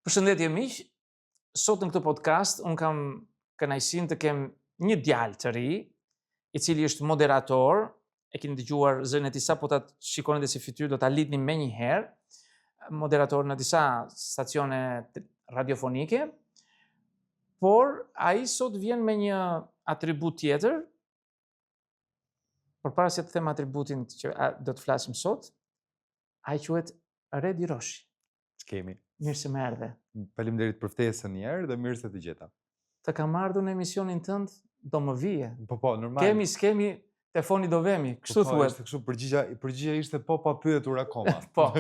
Përshëndetje miq, sot në këtë podcast unë kam kënaqësinë të kem një djalë të ri, i cili është moderator, e keni dëgjuar zërin e tij sapo ta shikoni dhe si fytyrë do ta lidhni menjëherë, moderator në disa stacione radiofonike, por ai sot vjen me një atribut tjetër. Përpara se të them atributin që do të flasim sot, ai quhet Redi Roshi. Ç'kemi? Mirë se më erdhe. Faleminderit për ftesën një herë dhe mirë se të gjeta. Të kam ardhur në emisionin tënd, do më vije. Po, normal. Kemi, s'kemi, telefoni do vemi, kështu thuhet. Ishte kështu, përgjigja ishte po pa pyetur akoma. Po.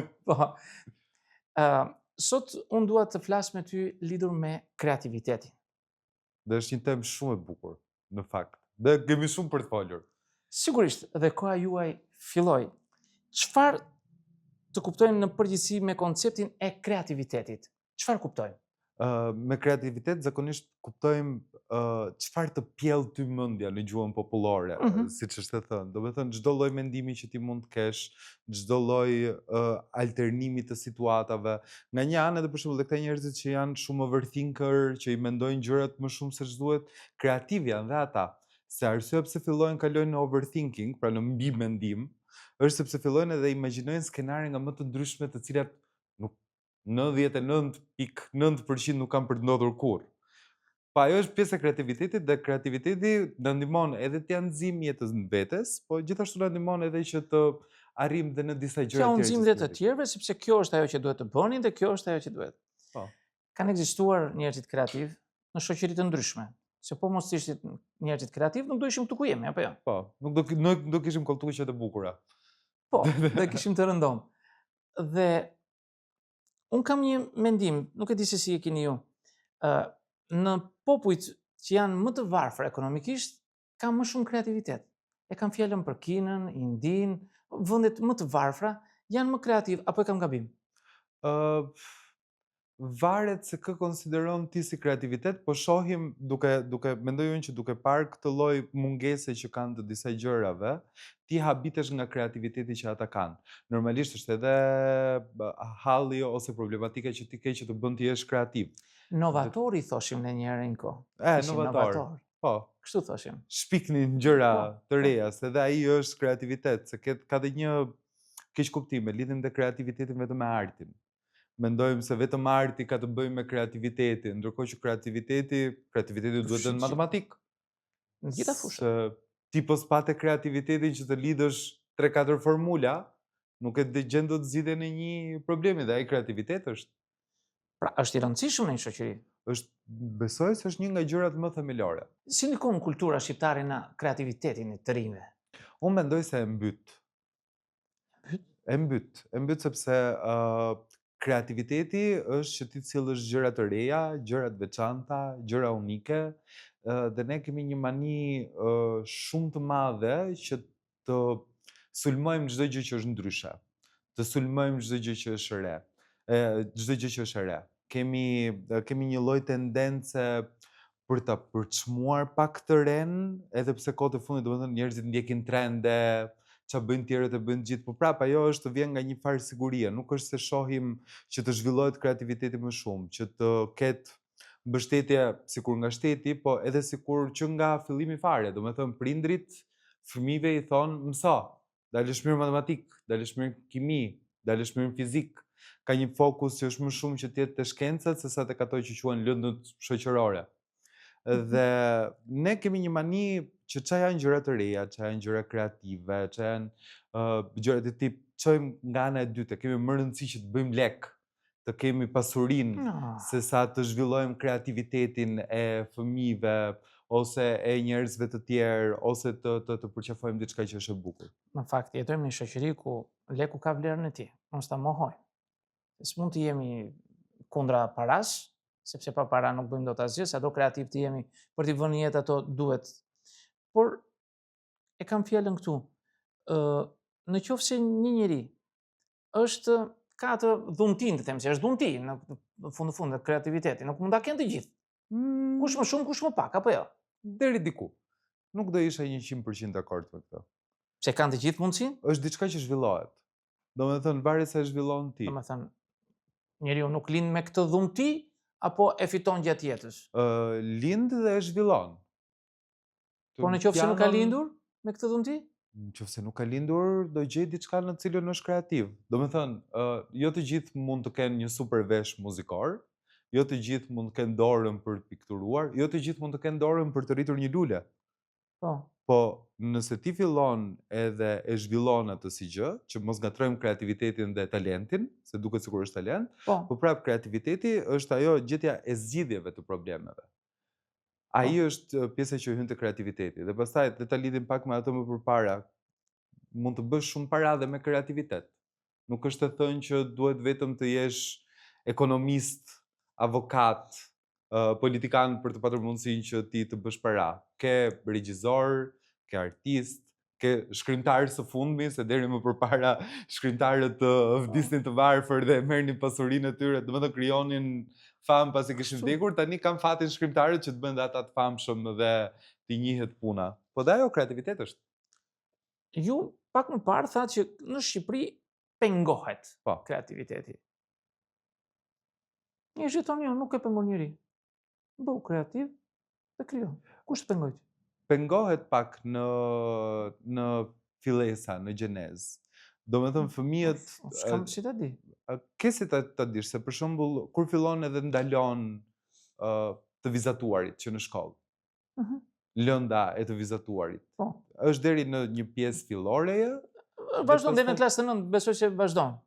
Sot unë dua të flas me ty lidhur me kreativitetin. Dhe është një temë shumë e bukur, në fakt. Dhe kemi shumë për të folur. Sigurisht, dhe koha juaj filloi. Çfarë të kuptojmë në përgjithësi me konceptin e kreativitetit? Çfarë kuptojmë? Me kreativitet zakonisht kuptojmë çfarë të pjell ty mendja në gjuhën popullore, siç është e thënë. Do të thënë çdo lloj mendimi që ti mund të kesh, çdo lloj alternimi të situatave. Nga një anë edhe për shembull këta njerëzit që janë shumë overthinker, që i mendojnë gjërat më shumë se ç'duhet, kreativ janë dhe ata. Se arsyeja pse fillojnë kalojnë në overthinking, pra në mbi mendim, është sepse fillojnë edhe imagjinojnë skenare nga më të ndryshme të cilat nuk 99.9% nuk kanë për të ndodhur kurrë. Pa ajo është pjesë e kreativitetit dhe kreativiteti na ndihmon edhe të nxjim jetës vetes, po gjithashtu na ndihmon edhe që të arrijmë dhe në disa gjëra të tjera. Që nxjim dhe të tjerëve, sepse kjo është ajo që duhet të bënin dhe kjo është ajo që duhet. Po. Kanë ekzistuar njerëzit kreativ në shoqëri të ndryshme. Se po mos ishit njerëzit kreativ, nuk do ishim këtu ku jemi, apo jo? Po, nuk do kishim koltuqe të bukura. Po, dhe kishim të rëndom. Dhe unë kam një mendim, nuk e di se si e keni ju. Në popujt që janë më të varfër ekonomikisht, ka më shumë kreativitet. E kam fjalën për Kinën, Indin, vendet më të varfra janë më kreativ, apo e kam gabim? Varet se kë konsideron ti si kreativitet, po shohim mendoj unë që duke parë këtë lloj mungese që kanë të disa gjërave, ti habitesh nga kreativiteti që ata kanë. Normalisht është edhe halli ose problematika që ti ke që të bën ti jesh kreativ. Novator i thoshim në një herë në kohë. Novator. Po. Kështu thoshim. Shpiknin gjëra të reja, se edhe ai është kreativitet, se ka dhe një keq kuptim, lidhim dhe kreativitetin vetëm me artin. Mendojmë se vetëm arti ka të bëjë me kreativitetin, ndërkohë që kreativiteti duhet të në matematik. Në gjitha fusha. Ti po s'pate kreativitetin që të lidhësh 3-4 formula, nuk e gjen do të zgjidhe në një problemi dhe ai kreativitet është. Pra, është i rëndësishëm në një shoqëri. Besoj se është një nga gjërat më themelore. Si ndikon kultura shqiptare në kreativitetin e të rinjve? Unë mendoj se e mbyt. E mbyt sepse kreativiteti është që ti cilësh gjëra të reja, gjëra të veçanta, gjëra unike, dhe ne kemi një mani shumë të madhe që të sulmojmë çdo gjë që është ndryshe, të sulmojmë çdo gjë që është re, çdo gjë që është e re. Kemi një lloj tendence për ta përçmuar pak të ren, edhe pse kohët e fundit domethënë njerëzit ndjekin trende, ç'a bëjnë tjerët e bëjnë gjithë, por prapë ajo është të vjen nga një farë sigurie, nuk është se shohim që të zhvillohet kreativiteti më shumë, që të ketë mbështetje sikur nga shteti, po edhe sikur që nga fillimi fare, domethënë prindrit fëmijëve i thonë mëso, dalësh mirë matematik, dalësh mirë kimi, dalësh mirë fizik. Ka një fokus që është më shumë që të jetë te shkencat sesa tek ato që quhen lëndët shoqërore. Dhe ne kemi një mani që ç'a janë gjëra të reja, ç'a janë gjëra kreative, ç'a janë gjëra të tip çojmë nga ana e dytë, kemi më rëndësi që të bëjmë lek, të kemi pasurinë, sesa të zhvillojmë kreativitetin e fëmijëve ose e njerëzve të tjerë, ose të përqafojmë diçka që është e bukur. Në fakt, jetojmë në një shoqëri ku leku ka vlerën e tij, mos ta mohojmë. S'mund të jemi kundra paras, sepse pa para nuk bëjmë dot asgjë, sa do kreativ të jemi për t'i vënë jetë ato duhet. Por e kam fjalën këtu. Në qoftë se një njeri ka atë dhuntin, të them se është dhunti në fund kreativiteti, nuk mund ta kenë të gjithë. Kush më shumë, kush më pak, apo jo? Deri diku. Nuk do isha 100% dakord me këtë. Se kanë të gjithë mundësinë? Është diçka që zhvillohet. Domethënë varet se zhvillon ti. Domethënë Njeriu nuk lind me këtë dhunti apo e fiton gjatë jetës? Lind dhe e zhvillon. Po në qoftë se nuk ka lindur me këtë dhunti? Nëse nuk ka lindur, do gjej diçka në cilën është kreativ. Do me thënë, jo të gjithë mund të kenë një super vesh muzikor, jo të gjithë mund të kenë dorën për të pikturuar, jo të gjithë mund të kenë dorën për të rritur një lule. Po. Po, nëse ti fillon edhe e zhvillon atë si gjë, që mos ngatrojmë kreativitetin dhe talentin, se duket sikur është talent, po prap kreativiteti është ajo gjetja e zgjidhjeve të problemeve. Ai është pjesa që hyn te kreativiteti. Dhe pastaj le ta lidhim pak me atë më përpara. Mund të bësh shumë para dhe me kreativitet. Nuk është të thënë që duhet vetëm të jesh ekonomist, avokat, politikan për të patur mundësinë që ti të bësh para. Ke regjizor, ke artist, ke shkrimtarë së fundmi, se deri më përpara shkrimtarët vdisnin të varfër dhe merrnin pasurinë e tyre, domethënë krijonin famë pasi kishin vdekur, tani kanë fatin shkrimtarët që të bëjnë ata të famshëm dhe të njihet puna. Po dhe ajo kreativitet është. Ju pak më parë thatë që në Shqipëri pengohet kreativiteti. Një jeton jo, nuk e pengon njëri. Bëu kreativ dhe krijon. Kush të pengoj? Pengohet pak në fillesa, në gjenezë. Do me thënë fëmijët... S'kam si ta di. Ke si ta dish, se për shembull kur fillon edhe ndalon të vizatuarit që në shkollë. Lënda e të vizatuarit. Po. Është deri në një pjesë filloreje? Vazhdon deri në klasën 9, besoj se vazhdon.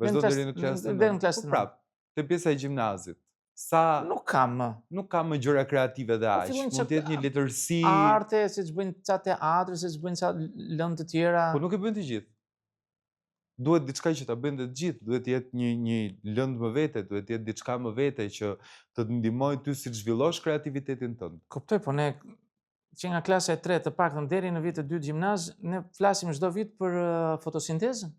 Vazhdon deri në klasën 9. Po prap, te pjesa e gjimnazit. Nuk kam më gjëra kreative dhe aq. Mund të jetë një letërsi, arte, siç bëjnë ca teatri, siç bëjnë ca lëndë të tjera. Po nuk e bëjnë të gjithë. Duhet diçka që ta bëjnë të gjithë, duhet të jetë një lëndë më vete, duhet të jetë diçka më vete që të të ndihmojë ty si të zhvillosh kreativitetin tënd. Kuptoj, po ne që nga klasa e 3 të paktën deri në vit të 2 gjimnaz, ne flasim çdo vit për fotosintezën.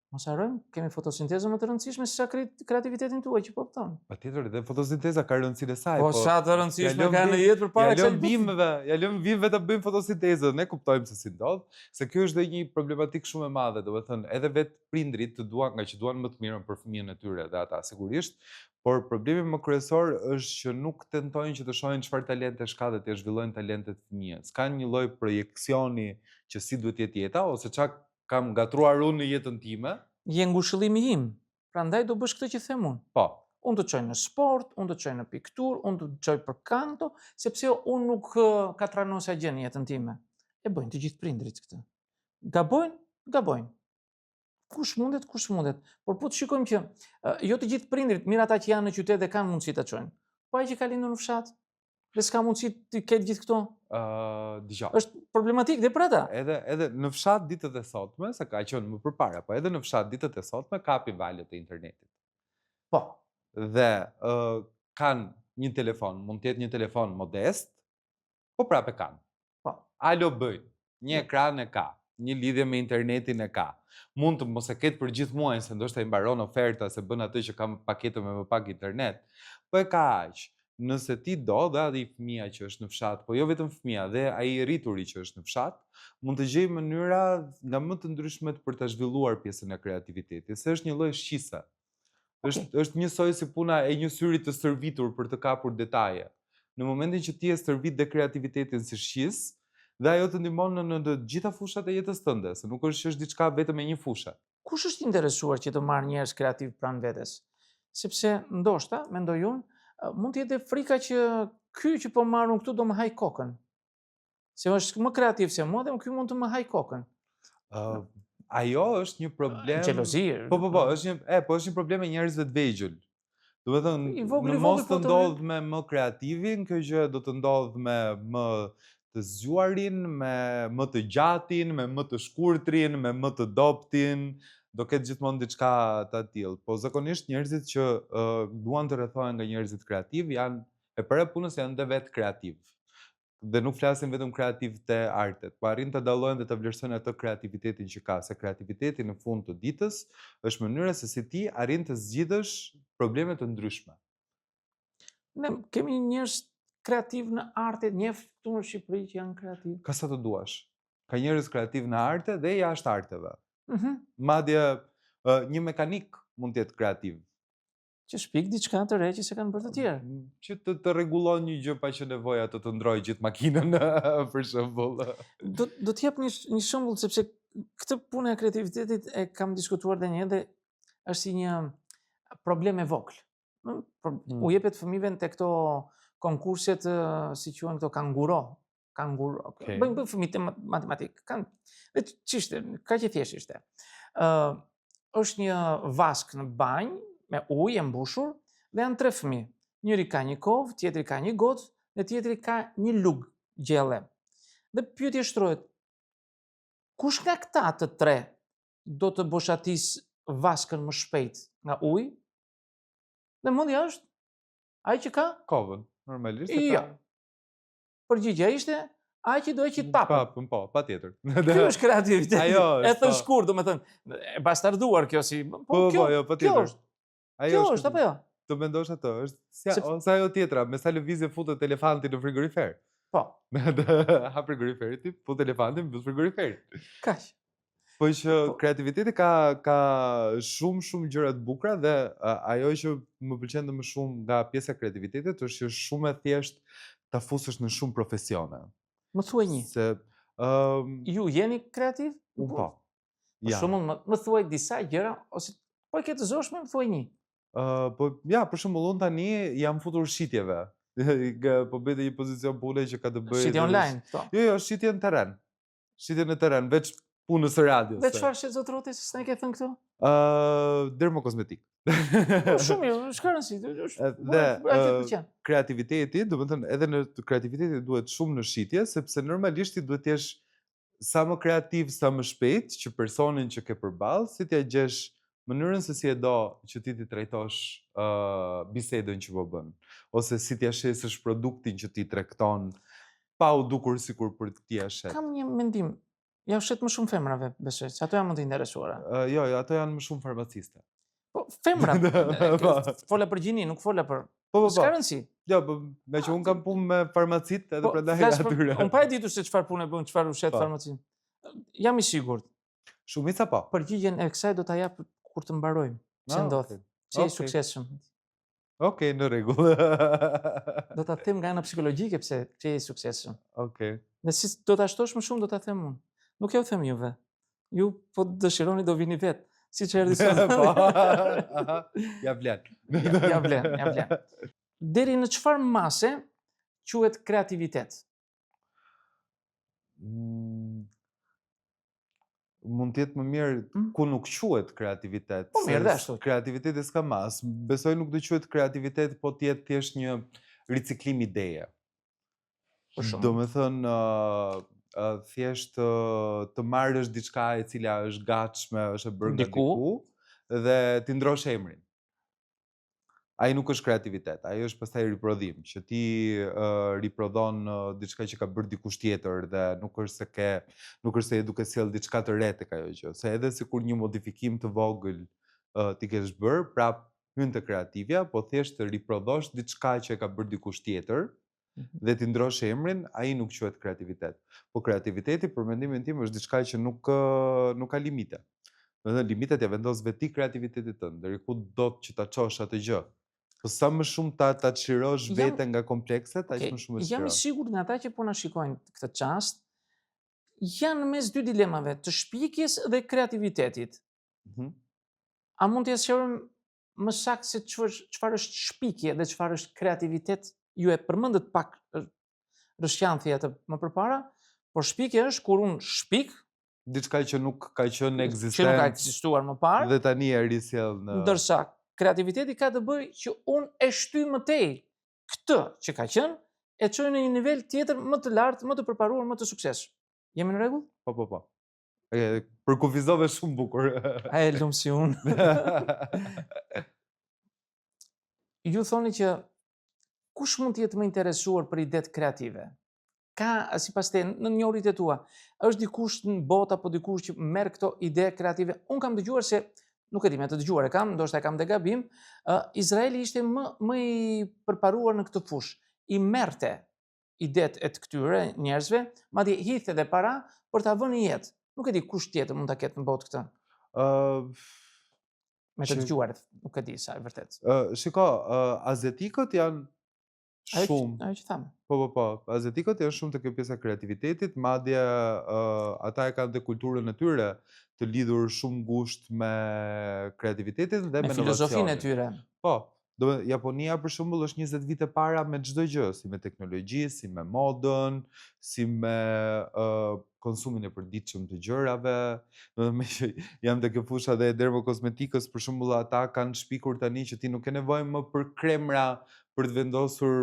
Mos harrojmë, kemi fotosintezën më të rëndësishme se sa kreativitetin tuaj që po opton. Patjetër, dhe fotosinteza ka rëndësinë e saj, po sa të rëndësishme ka në jetë përpara kësaj. Ja lëm bimëve ta bëjmë fotosintezën, ne kuptojmë se si ndodh, se kjo është dhe një problematikë shumë e madhe, domethënë edhe vetë prindrit të duan, nga që duan më të mirën për fëmijën e tyre dhe ata sigurisht, por problemi më kryesor është që nuk tentojnë që të shohin çfarë talente ka dhe të zhvillojnë talentet e fëmijës. Kanë një lloj projeksioni që si duhet jetë jeta ose çka kam gatruar unë në jetën time. Je ngushëllimi im. Prandaj do bësh këtë që them unë. Po. Unë do të çoj në sport, unë do të çoj në pikturë, unë do të çoj për kanto, sepse unë nuk katranosa gjë në jetën time. E bëjnë të gjithë prindrit këtë. Gabojnë. Kush mundet. Por po të shikojmë që jo të gjithë prindrit, mirë ata që janë në qytet dhe kanë mundësi ta çojnë. Po ai që ka lindur në fshat, dhe s'ka mundësi të ketë gjithë këto. Dgjoj. Është problematik dhe për ata. Edhe në fshat ditët e sotme, se ka qenë më përpara, po edhe në fshat ditët e sotme kapin valët e internetit. Po. Dhe kanë një telefon, mund të jetë një telefon modest, po prapë kanë. Po. Alo bëjnë, një ekran e ka, një lidhje me internetin e ka. Mund të mos e ketë për gjithë muajin, se ndoshta i mbaron oferta se bën atë që ka paketën me më pak internet. Po e ka aq. Nëse ti do dhe ai fëmia që është në fshat, po jo vetëm fëmia, dhe ai i rrituri që është në fshat, mund të gjejë mënyra nga më të ndryshmet për ta zhvilluar pjesën e kreativitetit, se është një lloj shqise. Është njësoj si puna e një syri të stërvitur për të kapur detaje. Në momentin që ti e stërvit dhe kreativitetin si shqis, dhe ajo të ndihmon në të gjitha fushat e jetës tënde, se nuk është që është diçka vetëm e një fushe. Kush është interesuar që të marrë njerëz kreativ pranë vetes? Sepse ndoshta, mendoj unë, mund të jetë frika që ky që po marrun këtu do më haj kokën. Se është më kreativ se mua dhe ky mund të më haj kokën. Ajo është një problem. Xhelozi. Po, është një problem e njerëzve të vegjël. Do të thënë, në mos të ndodh me më kreativin, kjo gjë do të ndodh me më të zgjuarin, me më të gjatin, me më të shkurtrin, me më të doptin. Do ketë gjithmonë diçka të tillë. Po zakonisht njerëzit që duan të rrethohen nga njerëzit kreativ janë e para punës janë dhe vetë kreativ. Dhe nuk flasin vetëm kreativ të artet, po arrin të dallojnë dhe të vlerësojnë atë kreativitetin që ka, se kreativiteti në fund të ditës është mënyra se si ti arrin të zgjidhësh probleme të ndryshme. Ne kemi njerëz kreativ në arte, njëftë këtu në Shqipëri që janë kreativ. Ka sa të duash. Ka njerëz kreativ në arte dhe jashtë arteve. Madje një mekanik mund të jetë kreativ. që shpik diçka të re që se kanë bërë të tjerë. Që të rregullon një gjë pa që nevoja të ndroj gjithë makinën, për shembull. Do të jap një shembull sepse këtë punë e kreativitetit e kam diskutuar edhe një herë dhe është si një problem e vogël. U jepet fëmijëve te këto konkurset si quhen këto kanguro. Okay. Bëjnë fëmijët matematik. Dhe ç'ishte, kaq e thjeshtë ishte. Është një vask në banjë me ujë e mbushur dhe janë 3 fëmijë. Njëri ka një kovë, tjetri ka një gocë dhe tjetri ka një lugë gjelle. Dhe pyetja shtrohet: kush nga këta të 3 do të boshatis vaskën më shpejt nga ujë? Dhe mendja është ai që ka kovën, normalisht. Jo. Përgjigjja ishte ai që do e qit papën. Po, patjetër. Ky është kreativitet. Ajo e thën shkurt, domethënë, e bastarduar kjo si. Po, jo, patjetër. Kjo është apo jo? Të mendosh atë, është ose ajo tjetra, me sa lëvizje futet elefanti në frigorifer. Po. Ha frigoriferin ti, fut elefantin në frigorifer. Kaq. Po që kreativiteti ka shumë gjëra të bukura dhe ajo që më pëlqen më shumë nga pjesa e kreativitetit është që shumë e thjesht ta fusësh në shumë profesione. Më thuaj një. Se ju jeni kreativ? Po. Për shembull, më thuaj disa gjëra ose po ke të zoshme, më thuaj një. Po ja, për shembull, unë tani jam futur shitjeve. Po bëj një pozicion pune që ka të bëjë shitje online, po. Jo, shitje në terren. Shitje në terren, veç punës së radios. Dhe çfarë sheh zotrote se s'na ke thënë këtu? Dermokozmetik. Shumë mirë, s'ka rëndësi. Dhe kreativiteti, domethënë edhe në kreativiteti duhet shumë në shitje, sepse normalisht ti duhet të jesh sa më kreativ, sa më shpejt që personin që ke përballë, si t'ia gjesh mënyrën se si e do që ti trajtosh bisedën që po bën, ose si t'ia shesësh produktin që ti tregton, pa u dukur sikur për t'ia shet. Kam një mendim. Ja shet më shumë femrave, besoj, se ato janë më të interesuara. Jo, ato janë më shumë farmaciste. Po, femrat. Fola për gjini, nuk fola për. Po. S'ka rëndësi. Jo, me që unë kam punë me farmacit, edhe prandaj atyre. Unë pa e ditur se çfarë punë bën, çfarë ushet farmacin. Jam i sigurt. Shumica po. Përgjigjen e kësaj do ta jap kur të mbarojmë. Ç'i ndodh? Ç'i suksesshëm. Okej, në rregull. Do ta them nga ana psikologjike pse ç'i suksesshëm. Okej. Dhe si do ta shtosh më shumë do ta them unë. Nuk ja u them juve. Ju po dëshironi do vini vet. Siç erdhi sot. Ja vlen. Ja vlen. Deri në çfarë mase quhet kreativitet? Mund të jetë më mirë ku nuk quhet kreativitet. Po mirë, ashtu. Kreativiteti s'ka mas. Besoj nuk do quhet kreativitet, po të jetë thjesht një riciklim ideje. Domethënë thjesht të marrësh diçka e cila është gatshme, është e bërë nga diku dhe ti ndrosh emrin. Ai nuk është kreativitet, ai është pastaj riprodhim, që ti riprodhon diçka që ka bërë dikush tjetër dhe nuk është se duke sjell diçka të re tek ajo gjë. Se edhe sikur një modifikim të vogël ti kesh bërë, prap hyn te kreativja, po thjesht riprodhosh diçka që e ka bërë dikush tjetër dhe ti ndrosh emrin, ai nuk quhet kreativitet. Po kreativiteti për mendimin tim është diçka që nuk ka limite. Domethënë limitet ja vendos vetë kreativitetit tënd, deri ku do që ta çosh atë gjë. Po sa më shumë ta çirosh veten nga komplekset, aq më shumë e çiron. Jam i sigurt nga ata që po na shikojnë këtë çast, janë mes dy dilemave, të shpikjes dhe kreativitetit. A mund t'ja sqarojmë më saktë se çfarë është shpikje dhe çfarë është kreativitet? Ju e përmendët pak rëshqanthi atë më përpara, por shpikje është kur unë shpik diçka që nuk ka qenë ekzistent, që nuk ka ekzistuar më parë, dhe tani e risjell në. Ndërsa kreativiteti ka të bëjë që unë e shtyj më tej këtë që ka qenë, e çoj në një nivel tjetër më të lartë, më të përparuar, më të suksesshëm. Jemi në rregull? Po. Përkufizove shumë bukur. A e lum si unë. Ju thoni që kush mund të jetë më interesuar për idetë kreative? Ka, sipas te, në njohuritë tua, është dikush në botë apo dikush që merr këto ide kreative? Unë kam dëgjuar se, nuk e di me të dëgjuar e kam, ndoshta e kam dhe gabim, Izraeli ishte më i përparuar në këtë fushë. I merrte idetë e të këtyre njerëzve, madje hidhte edhe para për ta vënë në jetë. Nuk e di kush tjetër mund ta ketë në botë këtë. Me të dëgjuarit, nuk e di sa e vërtet. Shiko, azetikët janë shumë. Ajo që thamë. Po. Azetikët janë shumë të kjo pjesa e kreativitetit, madje ata e kanë dhe kulturën e tyre të lidhur shumë ngushtë me kreativitetin dhe me filozofinë e inovacionin. tyre. Po, Japonia për shembull është 20 vite para me çdo gjë, si me teknologji, si me modën, si me konsumin e përditshëm të gjërave. Me që jam te kjo fusha dhe e dermokosmetikës, për shembull ata kanë shpikur tani që ti nuk ke nevojë më për kremra për të vendosur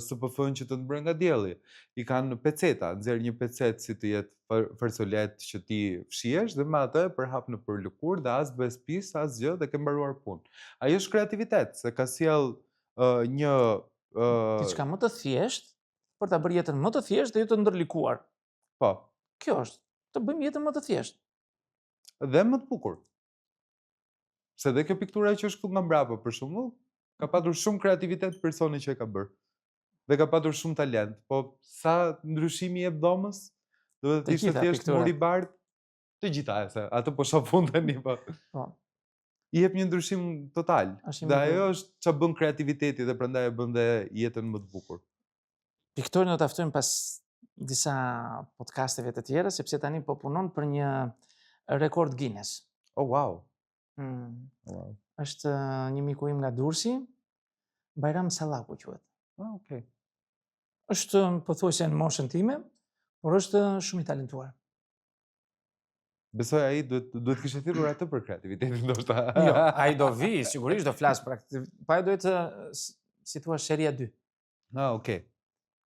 SPF-n që të bërë nga dielli. I kanë peceta, nxjerr një pecet si të jetë farsolet që ti fshihesh dhe me atë e përhap në për lëkurë dhe as bëhet pis, as gjë dhe ke mbaruar punë. Ajo është kreativitet, se ka sjell një Diçka më të thjeshtë për ta bërë jetën më të thjeshtë dhe jo të ndërlikuar. po, Kjo është, të bëjmë jetën më të thjeshtë. dhe më të bukur. Se dhe kjo piktura që është këtu nga mbrapa për shembull, ka patur shumë kreativitet personi që e ka bërë. Dhe ka patur shumë talent, po sa ndryshimi jep dhomës? Do të ishte gjitha thjesht pikturat. muri i bardh, të gjitha, se atë po shoh fund tani po. Po. I jep një ndryshim total. Është Dhe një ajo është ç'a bën kreativiteti dhe prandaj e bën dhe jetën më të bukur. Piktorin do ta ftojmë pas disa podcasteve të tjera, sepse tani po punon për një rekord Guinness. Oh wow. Wow. Është një miku im nga Durrësi, Bajram Sallaku quhet. Okay. Është pothuajse në moshën time, por është shumë i talentuar. Besoj ai duhet kishte thirrur atë për kreativitetin ndoshta. Jo, ai do vi, sigurisht do flas për pa do të si thua seria 2. Okay.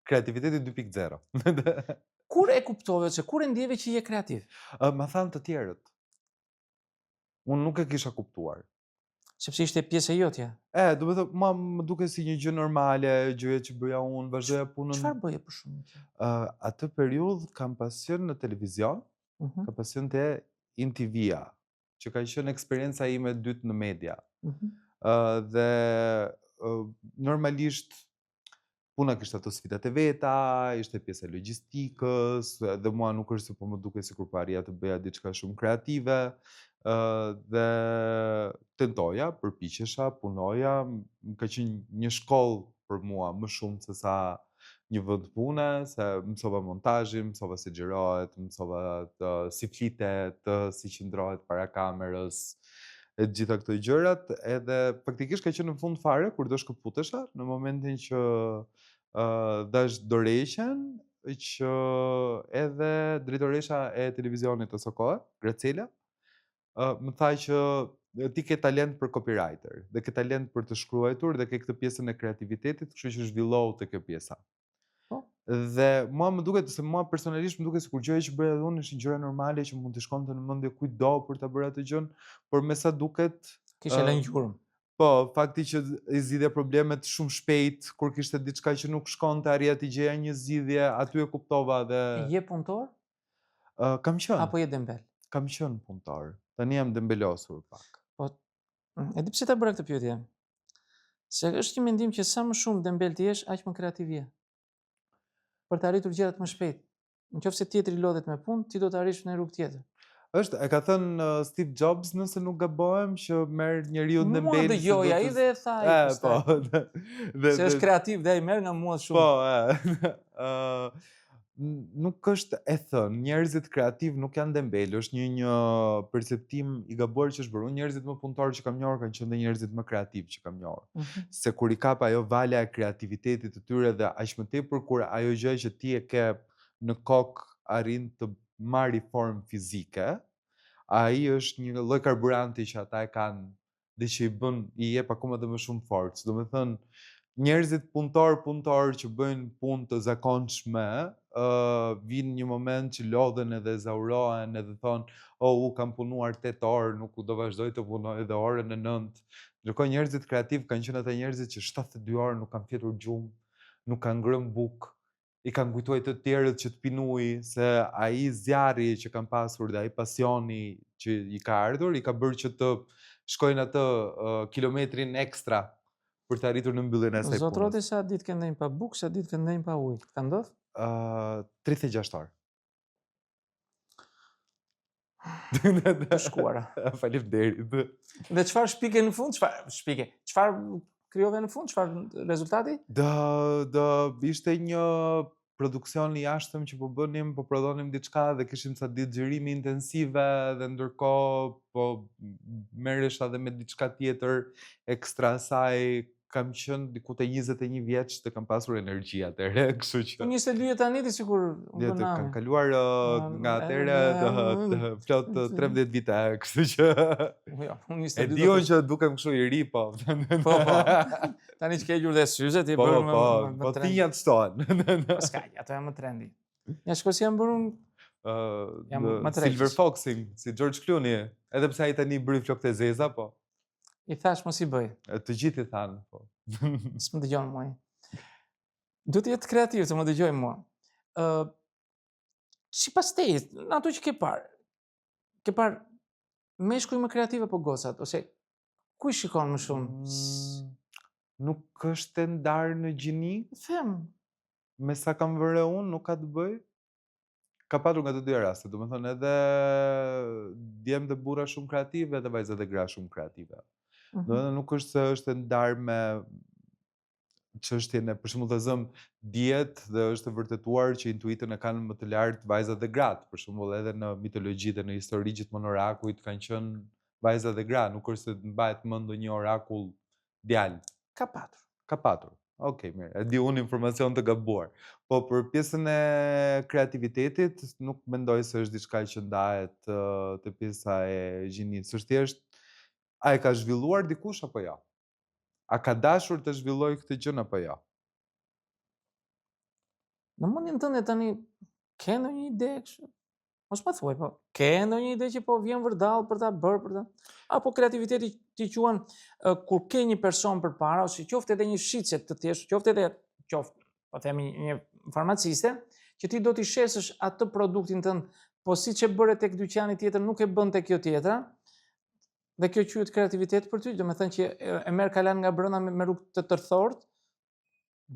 Kreativiteti 2.0. Kur e kuptove se kur e ndjeve që je kreativ? Ma thanë të tjerët. Unë nuk e kisha kuptuar. Sepse ishte pjesë e jotja. Do të thënë, më duke si një gjë normale, gjëja që bëja unë, vazhdoja punën. Çfarë bëje për shkak? Atë periudhë kam pasion në televizion, kam pasion te InTV-a, që ka qenë eksperjenca ime e dytë në media. Dhe normalisht puna kishte ato sfidat e veta, ishte pjesa e logjistikës, dhe mua nuk është se po më duke sikur po arrija të bëja diçka shumë kreative. Dhe tentoja, përpiqesha, punoja, ka qenë një shkollë për mua më shumë se sa një vend pune, se mësova montazhin, mësova si xhirohet, mësova si flitet, si qëndrohet para kamerës, e gjitha këto gjërat, edhe faktikisht ka qenë në fund fare kur do shkëputesha, në momentin që dash dorëheqjen, që edhe drejtoresha e televizionit të kohë, Gracela, më tha që ti ke talent për copywriter, dhe ke talent për të shkruar dhe ke këtë pjesën e kreativitetit, kështu që zhvillohu te kjo pjesa. Dhe mua më duket se mua personalisht më duket sikur gjëja që bëja unë është një gjëra normale që mund të shkonte në mendje kujtdo për ta bërë atë gjën, por me sa duket kishe lënë gjurmë. Po, fakti që i zgjidhja problemet shumë shpejt, kur kishte diçka që nuk shkonte, arrija të gjeja një zgjidhje, aty e kuptova dhe Je punëtor? Kam qenë. Apo je dembel? Kam qenë punëtor. Tani jam dembelosur pak. Po, e di pse ta bëra këtë pyetje? Se është një mendim që sa më shumë dembel ti jesh, aq më kreativ je. Për të arritur gjërat më shpejt. Nëse tjetri lodhet me punë, ti do të arrish në rrugë tjetër. E ka thënë Steve Jobs, nëse nuk gabohem, që merr njeriu dembel. Mua dëgjoj ai dhe tha ai. Po. Se është kreativ dhe ai merr nga mua shumë. Po, nuk është e thënë, njerëzit kreativ nuk janë dembel, është një perceptim i gabuar që është bërë. Njerëzit më punëtor që kam njohur kanë qenë njerëzit më kreativ që kam njohur. Se kur i kap ajo vala e kreativitetit të tyre dhe aq më tepër kur ajo gjë që ti e ke në kokë arrin të marrë formë fizike, ai është një lloj karburanti që ata e kanë dhe që i jep akoma dhe më shumë forcë. Domethënë, njerëzit punëtor që bëjnë punë të zakonshme, vinë një moment që lodhen edhe zaurohen edhe thonë, u kam punuar 8 orë, nuk do vazhdoj të punoj edhe orën e 9. Ndërkohë njerëzit kreativ kanë qenë ata njerëzit që 72 orë nuk kanë fjetur gjumë, nuk kanë ngrënë bukë, i kanë kujtuar të tjerët që të pinuj, se ai zjarri që kanë pasur dhe ai pasioni që i ka ardhur, i ka bërë që të shkojnë atë kilometrin ekstra për të arritur në mbylljen e asaj punës. Zot Roti, sa ditë ke ndajmë pa bukë, sa ditë ke ndajmë pa ujë? Ka ndodhur? 36 orë. Të shkuara. Faleminderit. Dhe çfarë shpike në fund? Çfarë krijove në fund? Çfarë rezultati? Do ishte një produksion i jashtëm që po prodhonim diçka dhe kishim ca ditë xhirimi intensive dhe ndërkohë po merresha edhe me diçka tjetër ekstra asaj. Kam qenë diku te 21 vjeç dhe kam pasur energji atëherë, kështu që 22 lyje tani ti sikur u jetë bëna. kanë kaluar nga atëherë të plot 13 vite, kështu që Jo, unë e 22. diun që dukem kështu i ri, po. Po. Tani që ke gjur dhe syzet i Po, bërë po, tinja të shtohen. Po s'ka, ato janë më trendy. Ja shko si janë bërë unë. Jam më të Silver rejtës. Foxing, si George Clooney, edhe pse ai tani bëri flokët e zeza, po. I thash mos i bëj. Të gjithë i thanë, po. S'më dëgjon mua. Duhet të jetë kreativ të më dëgjoj mua. Sipas teje, në ato që ke parë meshkuj më kreativ apo gocat, ose ku i shikon më shumë? Nuk është e ndarë në gjini, Them, me sa kam vëre unë, nuk ka të bëj. Ka patur nga të dy raste, do me thonë edhe djemë dhe burra shumë kreative, edhe vajzat dhe gra shumë kreative. Do me thonë nuk është se është e ndarë me çështjen e, për shembull, të zëm diet dhe është e vërtetuar që intuitën e kanë më të lartë vajzat dhe gratë. Për shembull, edhe në mitologji dhe në histori gjithmonë orakujt kanë qenë vajza dhe gra, nuk është se mbahet mend ndonjë orakull djalë. ka patur. Ka patur. Okej, mirë. E di unë informacion të gabuar. Po për pjesën e kreativitetit nuk mendoj se është diçka që ndahet te pjesa e gjinisë. Është thjesht a e ka zhvilluar dikush apo jo? A ka dashur të zhvilloj këtë gjë apo jo? Në mendjen tënde tani ke ndonjë ide kështu? Mos më thuaj, po ke ndonjë ide që po vjen vërdall për ta bërë për ta? Apo kreativiteti ti quan kur ke një person përpara ose qoftë edhe një shitse të thjeshtë, qoftë po themi një farmaciste, që ti do t'i shesësh atë produktin tënd, po siç e bëre tek dyqani tjetër nuk e bën tek kjo tjetra. Dhe kjo quhet kreativitet për ty, do me thënë që e merr kalan nga brenda me rrugë të tërthort.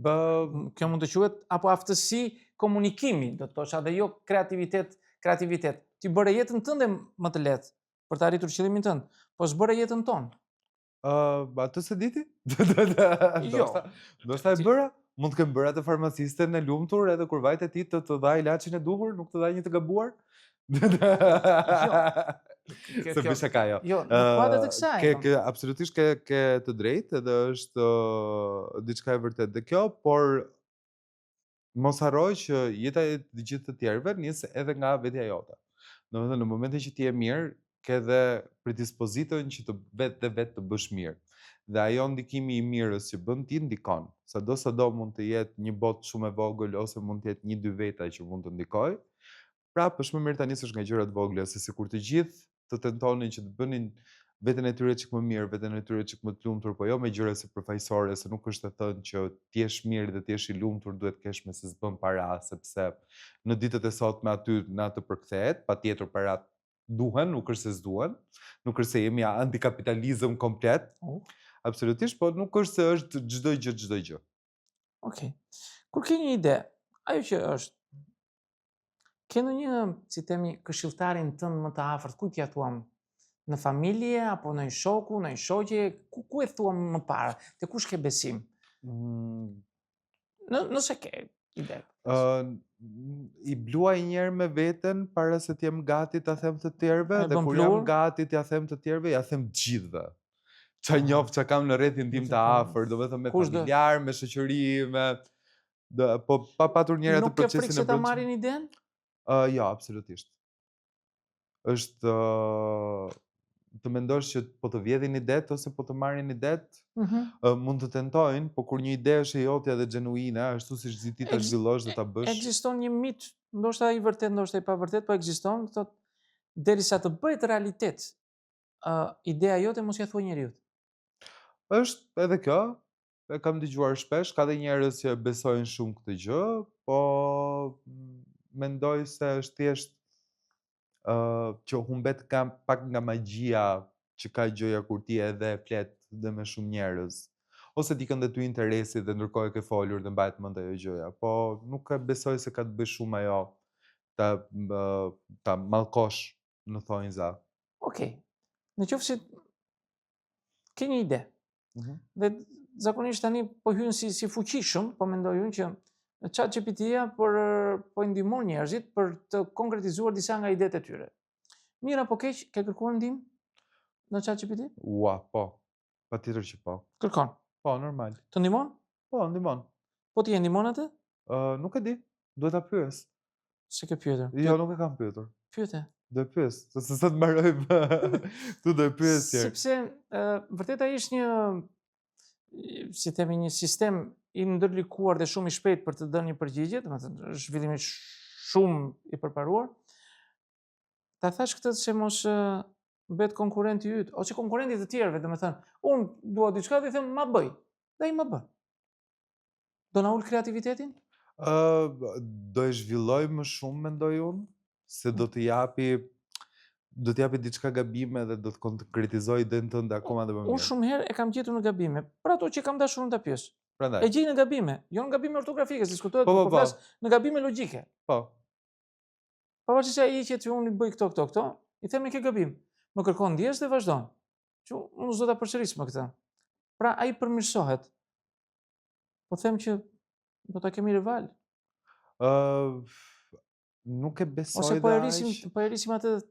Kjo mund të quhet apo aftësi komunikimi, do të thosha, dhe jo kreativitet. Ti bëre jetën tënde më të lehtë për të arritur qëllimin tënd, po s'bëre jetën tonë. Atë se diti? Jo. Ndoshta e bëra. Mund të kem bërë atë farmacisten e lumtur edhe kur vajte ti të dha ilaçin e duhur, nuk të dha një të gabuar? Se bisha ka jo. Jo, nuk padet të kësaj. Absolutisht ke të drejtë edhe është diçka e vërtet dhe kjo, por mos harroj që jeta e të gjithë të tjerëve nis edhe nga vetja jote. Domethënë në momentin që ti je mirë, ke edhe predispozitën që të vetë të bësh mirë. Dhe ajo ndikimi i mirës që bën ti ndikon. Sado mund të jetë një botë shumë e vogël ose mund të jetë 1-2 veta që mund të ndikojë. Pra, është më mirë ta nisësh nga gjërat vogla, se sikur të gjithë të tentonin që të bënin veten e tyre çik më mirë, veten e tyre çik më të lumtur, po jo me gjëra si përfaqësore, se nuk është të thënë që ti je mirë dhe ti je i lumtur duhet kesh me se s'bën para, sepse në ditët e sotme aty në atë përkthehet, patjetër parat duhen, nuk është se s'duhen, nuk është se jemi antikapitalizëm komplet. Absolutisht, po nuk është se është çdo gjë. Okej. Kur ke një ide, ajo që është ke ndonjë, si themi, këshilltarin tënd më të afërt, kujt ja thuam? Në familje apo në një shoku, në një shoqe, ku e thuam më parë? Te kush ke besim? Nëse ke ide. I bluaj njerë me veten para se t'jem gati t'a them të tjerëve, dhe kur jam gati t'ja them të tjerëve, ja them gjithëve. Qa njof që kam në rrethin tim të afër, do me thëmë me familjar, me shoqëri, po pa patur njëra të procesin e Nuk ke frikë se ta marrin iden? Jo, absolutisht. Është të mendosh që po të vjedhin idet ose po të marrin idet, mund të tentojnë, po kur një ide është e jotja dhe genuine, ashtu siç ti ta zhvillosh dhe ta bësh. Ekziston një mit, ndoshta i vërtet, ndoshta i pavërtet, po ekziston, thotë derisa të bëhet realitet, ideja jote mos ia thuaj njeriut. Është edhe kjo, e kam dëgjuar shpesh, ka dhe njerëz që besojnë shumë këtë gjë, po mendoj se është thjesht që humbet pak nga magjia që ka gjëja kur ti edhe flet dhe me shumë njerëz. Ose ti kënde ty interesi dhe ndërkohë e ke folur dhe mbahet mend ajo gjëja, po nuk e besoj se ka të bëjë shumë ajo ta mallkosh në thonjza. Okej. Në qoftë se ke një ide, dhe zakonisht tani po hyn si fuqishëm, po mendoj unë që ChatGPT-ja po i ndihmon njerëzit për të konkretizuar disa nga idetë e tyre. Mirë apo keq, ke kërkuar ndihmë në ChatGPT? Ua, po. Patjetër që po. Kërkon. Po, normal. Të ndihmon? Po, ndihmon. Po ti e ndihmon atë? Nuk e di. Duhet ta pyes. Se ke pyetur? Jo, nuk e kam pyetur. Pyete. Do e pyes, se sa të mbarojmë. Tu do e pyes tjerë. Sepse vërtet ai është një, si themi, një sistem i ndërlikuar dhe shumë i shpejt për të dhënë një përgjigje, domethënë është zhvillimisht shumë i përparuar. Ta thash këtë se mos bëhet konkurrenti yt, ose konkurrenti të tjerëve, domethënë, unë dua diçka dhe i them ma bëj, dhe ai ma bën. Do na ul kreativitetin? Do e zhvilloj më shumë, mendoj unë, se do të japi diçka gabime dhe do të konkretizoj idenë tënde akoma dhe më Unë mirë. shumë herë e kam gjetur në gabime, për ato që kam dashur unë ta pyes. Prandaj. E gjej në gabime, jo në gabime ortografike, se diskutohet, Po, por flas në gabime logjike. Po. Pavarësisht se ai që unë i bëj këto, i them ke gabim. Më kërkon ndjes dhe vazhdon. Që unë s'do ta përsëris më këtë. Pra ai përmirësohet. Po them që do ta kemi rival. Nuk e besoj Ose dhe aq. po erisim atë,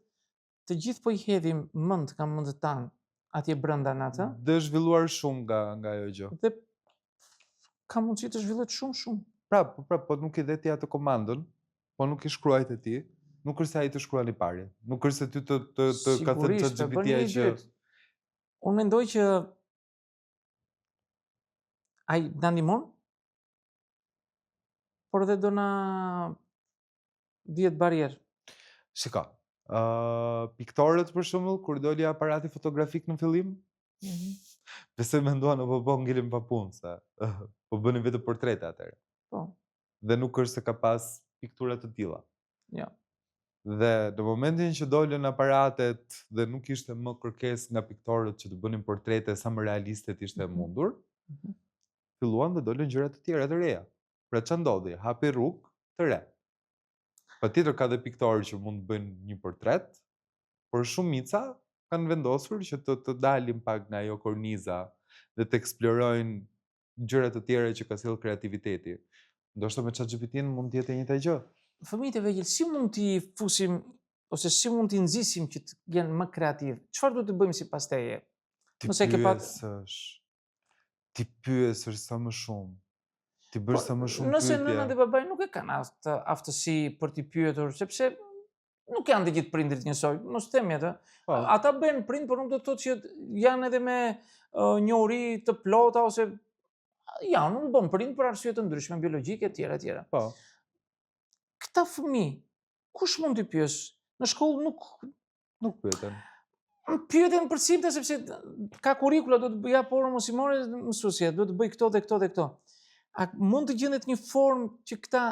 të gjithë po i hedhim mend ka mend tan atje brenda në atë. Dhe zhvilluar shumë nga ajo gjë. Dhe ka mundësi të zhvillohet shumë. Po nuk i dhe ti atë komandën, po nuk i shkruaj te ti. Nuk është se ai të shkruan i pari. Nuk është se ty të ka thënë ChatGPT-ja që unë mendoj që ai na ndihmon, por edhe do na dihet barrierë. Shiko, piktorët për shembull, kur doli aparati fotografik në fillim, besoj menduan apo po ngelim pa punë, se po bënin vetë portrete atëherë. Po. Dhe nuk është se ka pas piktura të tilla. Jo. Dhe në momentin që dolën aparatet dhe nuk ishte më kërkesë nga piktorët që të bënin portrete sa më realiste ishte mundur, filluan dhe dolën gjëra të tjera të reja. Pra ç'a ndodhi? Hapi rrugë të re. Patjetër ka dhe piktorë që mund të bëjnë një portret, por shumica kanë vendosur që të dalin pak nga ajo korniza dhe të eksplorojnë gjëra të tjera që ka sjell kreativiteti. Ndoshta me ChatGPT-n mund të jetë e njëjta gjë. Fëmijët e vegjël si mund t'i fusim ose si mund t'i nxisim që të jenë më kreativ? Çfarë duhet të bëjmë sipas teje? Ti pyesësh sa më shumë. Ti bësh sa më shumë pyetje. Nëse nëna dhe babai nuk e kanë atë aftësi për t'i pyetur, sepse nuk janë të gjithë prindrit njësoj, mos themi atë. Ata bëjnë prind, por nuk do të thotë që janë edhe me njohuri të plota ose janë, nuk bën prind për arsye të ndryshme biologjike etj. Po. Këta fëmijë, kush mund t'i pyes? Në shkollë nuk pyeten. Pyeten për simte sepse ka kurrikula, do të bëja porë mos i morë mësuesja, do të bëj këto dhe këto dhe këto. A mund të gjendet një formë që këta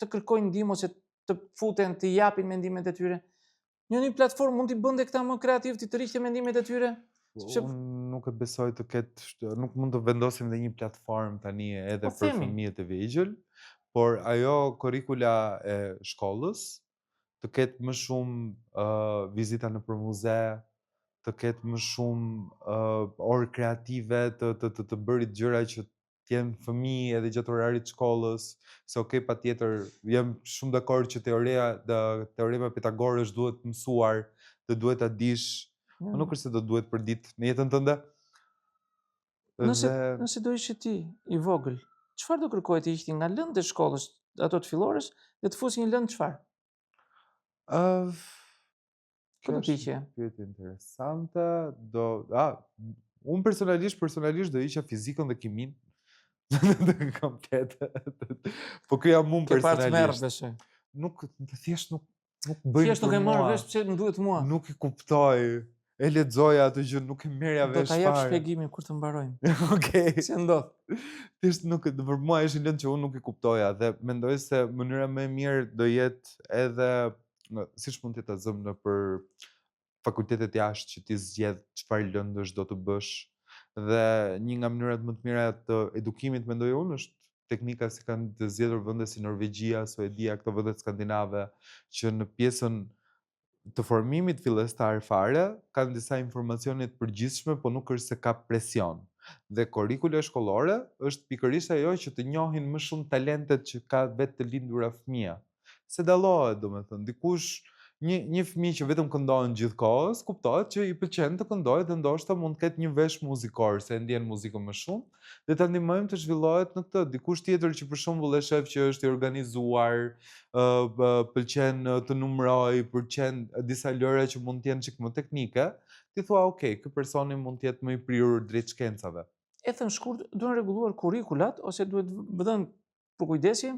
të kërkojnë ndihmë ose të futen, të japin mendimet e tyre? Një platformë mund t'i bënte këta më kreativ, të rriqte mendimet e tyre? Unë nuk e besoj të ketë, nuk mund të vendosim dhe një platformë tani edhe për fëmijët e vegjël, por ajo kurrikula e shkollës të ketë më shumë vizita nëpër muze, të ketë më shumë orë kreative, të bërit gjëra që t'jenë fëmijë edhe gjatë orarit shkollës, se patjetër, jam shumë dakord që teorema Pitagorës duhet mësuar, dhe duhet ta dish, po nuk është se do duhet për ditë në jetën tënde. Nëse do ishe ti i vogël, çfarë do kërkoje të ishte nga lëndët e shkollës, ato të fillores, dhe të fusi një lëndë çfarë? Këtë do t'ishe? Pyetje interesante. Unë personalisht do isha fizikën dhe kimin. Komplet. Po kjo jam unë personalisht. Ke parë besoj. Nuk thjesht nuk bëj. Thjesht nuk e marr vesh pse më duhet mua. Nuk e kuptoj. E lexoja atë gjë, nuk e merrja vesh fare. Do ta jap shpjegimin kur të mbarojmë. Okej. Si ndodh? Thjesht nuk, për mua është një lëndë që unë nuk e kuptoja dhe mendoj se mënyra më e mirë do jetë edhe siç mund të ta zëm nëpër fakultetet jashtë që ti zgjedh çfarë lëndësh do të bësh. Dhe një nga mënyrat më të mira të edukimit mendoj unë është teknika si kanë të zgjedhur vende si Norvegjia, Suedia, këto vende skandinave, që në pjesën të formimit fillestar fare, kanë disa informacione të përgjithshme, po nuk është se ka presion. Dhe kurrikula shkollore është pikërisht ajo që të njohin më shumë talentet që ka vetë të lindura fëmia. Se dallohet, domethënë, dikush një fëmijë që vetëm këndon gjithkohës, kuptohet që i pëlqen të këndojë dhe ndoshta mund të ketë një vesh muzikor se e ndjen muzikën më shumë, dhe ta ndihmojmë të zhvillohet në këtë. Dikush tjetër që për shembull e shef që është i organizuar, pëlqen të numëroj, pëlqen disa lëre që mund të jenë çik më teknike, ti thua, okay, ky personi mund të jetë më i prirur drejt shkencave. E thënë shkurt, duhen rregulluar kurrikulat ose duhet vëdhën përkujdesje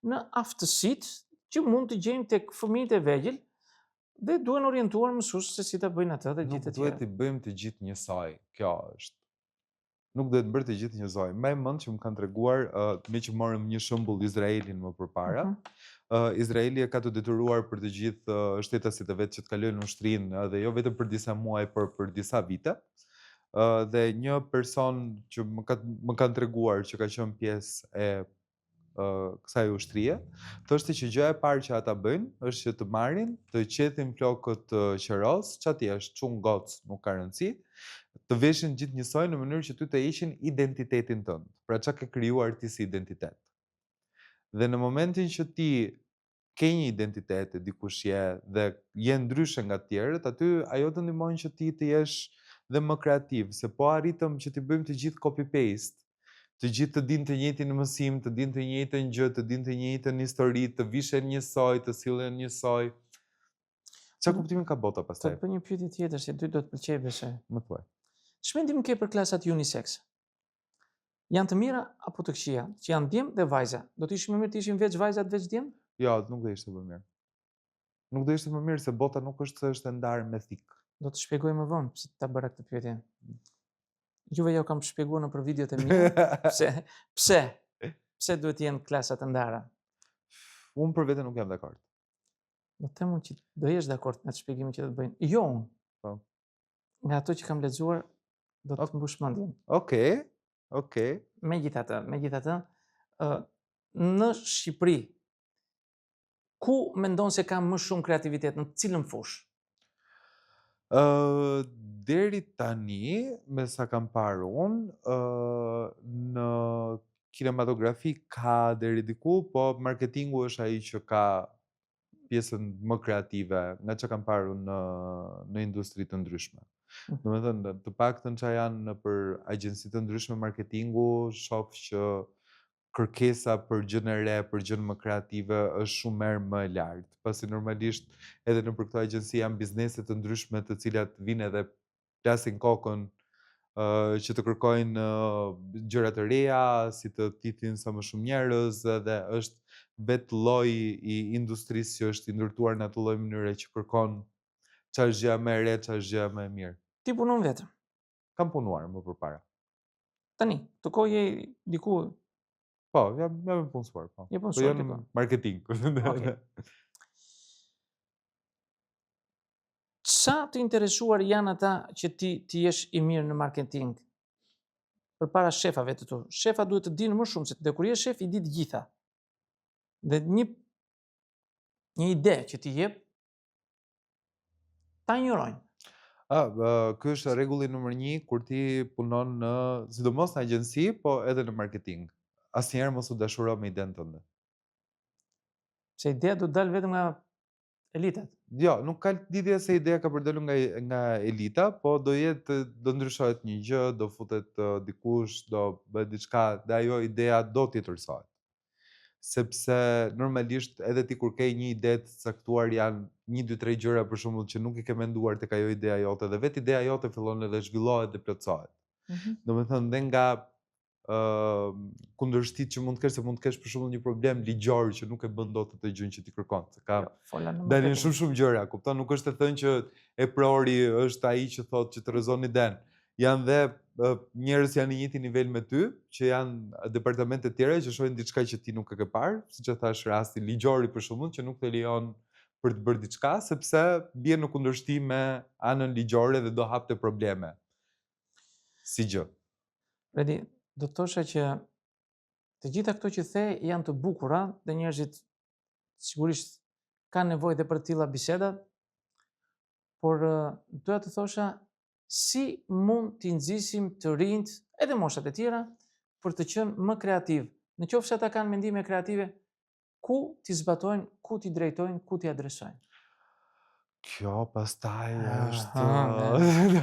në aftësitë që mund të gjejmë tek fëmijët e vegjël dhe duhen orientuar mësues se si ta bëjnë atë dhe Nuk gjithë të duhet tjerë. t'i bëjmë të gjithë njësoj. Kjo është. Nuk duhet bërë të gjithë njësoj. Mbaj mend që më kanë treguar, me që morëm një shembull Izraelin më përpara. Izraeli e ka të detyruar për të gjithë shtetasit e vet që të kalojnë në ushtrinë, dhe jo vetëm për disa muaj, por për disa vite. Dhe një person që më kanë treguar që ka qenë pjesë e kësaj ushtrie, thoshte që gjëja e parë që ata bëjnë është që të marrin, të qetin flokët qeros, çati është çun goc, nuk ka rëndësi, të veshin gjithë njësoj në mënyrë që ty të heqin identitetin tënd. Pra çka ke krijuar ti si identitet. Dhe në momentin që ti ke një identitet e dikush je dhe je ndryshe nga të tjerët, aty ajo të ndihmon që ti të jesh dhe më kreativ, se po arritëm që ti bëjmë të gjithë copy paste, të gjithë të dinë të njëjtin mësim, të dinë të njëjtën gjë, të dinë të njëjtën histori, të vishen njësoj, të sillen njësoj. Çfarë kuptimi ka bota Do pastaj? të bëj një pyetje tjetër se ty do të pëlqej besoj. Më thuaj. Ç'mendim ke për klasat unisex? Janë të mira apo të këqija? Që janë djem dhe vajza. Do të ishin më mirë të ishin veç vajzat veç djem? Jo, nuk do ishte më mirë. Nuk do ishte më mirë se bota nuk është se është e ndarë me thik. Do të shpjegoj më vonë pse ta bëra këtë pyetje. Juve jo kam shpjeguar në për videot e mia pse duhet të jenë klasa të ndara. Unë për vete nuk jam dakord. Do të them unë që do jesh dakord me atë shpjegimin që do të bëjnë. Jo unë. Po. Nga ato që kam lexuar do të mbush mendjen. Okej. Megjithatë, në Shqipëri ku mendon se ka më shumë kreativitet, në cilën fushë? Deri tani, me sa kam parë unë, në kinematografi ka deri diku, po marketingu është ai që ka pjesën më kreative, nga që kam parë unë në industri të ndryshme. Domethënë, të paktën që janë për agjenci të ndryshme marketingu, shoh që kërkesa për gjën e re, për gjën më kreative është shumë më e lartë. Pasi normalisht edhe nëpër këto agjenci janë biznese të ndryshme të cilat vinë edhe plasin kokën që të kërkojnë gjëra të reja, si të titin sa më shumë njerëz, dhe është vetë lloji i industrisë që është i ndërtuar në atë lloj mënyre që kërkon çfarë është gjëja më e re, çfarë është gjëja më e mirë. Ti punon vetëm. Kam punuar më përpara. Tani, të kohë je diku. Po, jam i punësuar, po. Je Po punësuar jam diku. marketing. Okej. Sa të interesuar janë ata që ti jesh i mirë në marketing? Përpara shefave të tu. Shefa duhet të dinë më shumë se dhe kur je shef i di të gjitha. Dhe një ide që ti jep ta injorojnë. Ky është rregulli numër 1 kur ti punon në, sidomos në agjenci, po edhe në marketing. Asnjëherë mos u dashuro me idenë tënde. Se ideja do të dalë vetëm nga elitat. Jo, nuk ka lidhje se ideja ka përdalur nga elita, po do ndryshohet një gjë, do futet dikush, do bëhet diçka, dhe ajo ideja do t'i tërsohet. Sepse normalisht edhe ti kur ke një ide të caktuar janë 1, 2, 3 gjëra për shembull që nuk i ke menduar tek ajo ideja jote, dhe vetë ideja jote fillon edhe zhvillohet dhe plotësohet. Domethënë dhe nga kundërshtit që mund të kesh, se mund të kesh për shembull një problem ligjor që nuk e bën dot atë gjën që ti kërkon, se ka dalin shumë gjëra, kupton, nuk është të thënë që e prori është ai që thotë që të rrezon iden. Janë dhe njerëz janë në një nivel me ty, që janë departamente të tjera që shohin diçka që ti nuk e ke parë, siç e thash rasti ligjori për shembull, që nuk të lejon për të bërë diçka sepse bie në kundërshtim me anën ligjore dhe do hapte probleme. Si gjë. Redi, do të thosha që të gjitha këto që the janë të bukura dhe njerëzit sigurisht kanë nevojë dhe për të tilla biseda, por doja të thosha si mund t'i nxisim të rinjt, edhe moshat e tjera, për të qenë më kreativ. Në qoftë se ata kanë mendime kreative, ku t'i zbatojnë, ku t'i drejtojnë, ku t'i adresojnë. Kjo pastaj është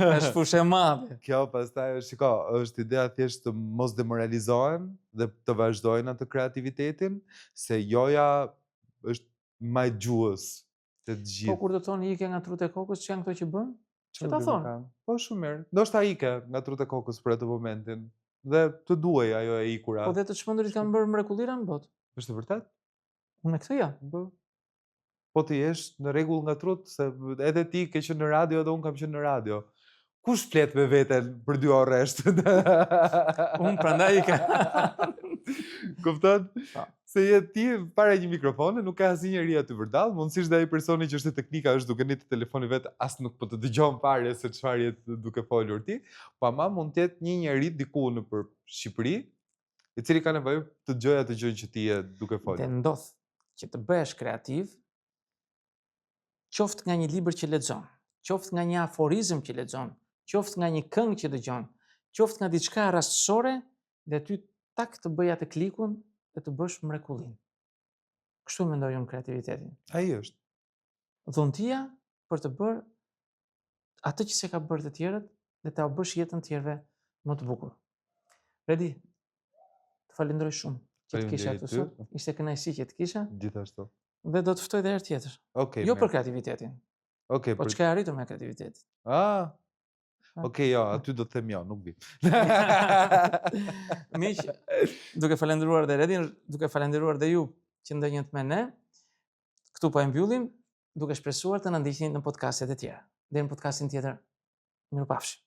është fushë e madhe. Kjo pastaj është ideja thjesht të mos demoralizohen dhe të vazhdojnë atë kreativitetin, se joja është majgjues të Po gjithë. kur të thonë ike nga trut e kokës, që janë këto që bën? Që ta thonë? Po shumë mirë. Ndoshta ike nga trut e kokës për atë momentin dhe të duaj ajo e ikura. Po dhe të çmendurit kanë bërë mrekullira në botë. Është e vërtet? Unë e këtë jam. Po të jesh në rregull nga trut, se edhe ti ke qenë në radio dhe unë kam qenë në radio. Kush flet me veten për 2 orë rresht? Unë prandaj ike. Kupton? Po. Se je ti para një mikrofoni, nuk ka asnjëri aty vërdall, mundësisht dhe ai personi që është te teknika është duke nitë telefoni vet, as nuk po të dëgjon fare se çfarë je duke folur ti, po ama mund të jetë një njeri diku nëpër Shqipëri, i cili ka nevojë të dëgjojë atë gjë që ti je duke folur. Dhe ndodh që të bëhesh kreativ, qoftë nga një libër që lexon, qoftë nga një aforizëm që lexon, qoftë nga një këngë që dëgjon, qoftë nga diçka rastësore, dhe ty tak të bëj atë klikun dhe të bësh mrekullin. Kështu mendoj unë kreativitetin. Ai është. Dhuntia për të bërë atë që se ka bërë të tjerët dhe ta bësh jetën tjerëve më të bukur. Redi, të falenderoj shumë që të kisha këtu sot. Ishte kënaqësi që të kisha. Gjithashtu. Dhe do të ftoj edhe herë tjetër. Okej. Jo për kreativitetin. Okej, po çka e arritur me kreativitetin. Okej, jo, aty do të them jo, nuk vi. Miq, duke falendëruar dhe Redin, duke falendëruar dhe ju që ndonjët me ne, këtu po e mbyllim, duke shpresuar të na ndiqni në podcastet e tjera. Deri në podcastin tjetër, mirupafshim.